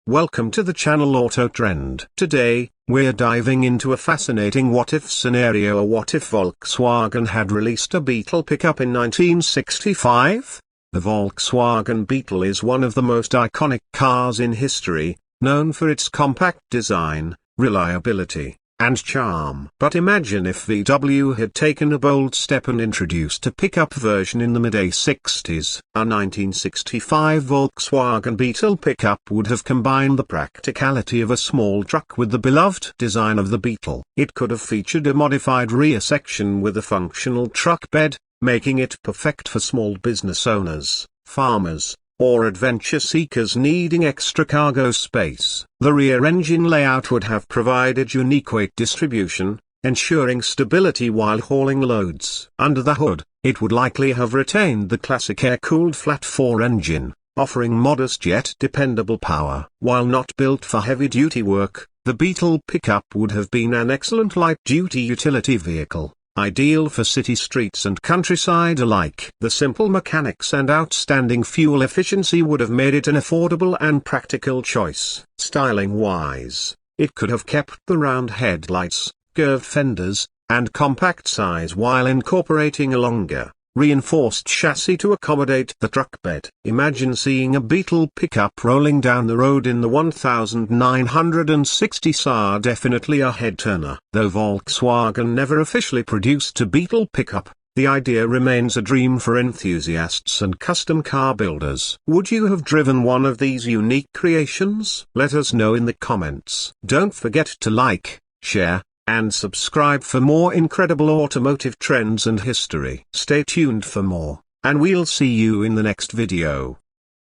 Welcome to the channel Auto Trend. Today, we're diving into a fascinating what-if scenario. What if Volkswagen had released a Beetle pickup in 1965? The Volkswagen Beetle is one of the most iconic cars in history, known for its compact design, reliability, and charm. But imagine if VW had taken a bold step and introduced a pickup version in the mid-60s. A 1965 Volkswagen Beetle pickup would have combined the practicality of a small truck with the beloved design of the Beetle. It could have featured a modified rear section with a functional truck bed, making it perfect for small business owners, farmers, or adventure seekers needing extra cargo space. The rear engine layout would have provided unique weight distribution, ensuring stability while hauling loads. Under the hood, it would likely have retained the classic air-cooled flat-4 engine, offering modest yet dependable power. While not built for heavy-duty work, the Beetle pickup would have been an excellent light-duty utility vehicle, ideal for city streets and countryside alike. The simple mechanics and outstanding fuel efficiency would have made it an affordable and practical choice. Styling-wise, it could have kept the round headlights, curved fenders, and compact size while incorporating a longer, reinforced chassis to accommodate the truck bed. Imagine seeing a Beetle pickup rolling down the road in the 1960s. Definitely a head-turner. Though Volkswagen never officially produced a Beetle pickup, the idea remains a dream for enthusiasts and custom car builders. Would you have driven one of these unique creations? Let us know in the comments. Don't forget to like, share, and subscribe for more incredible automotive trends and history. Stay tuned for more, and we'll see you in the next video.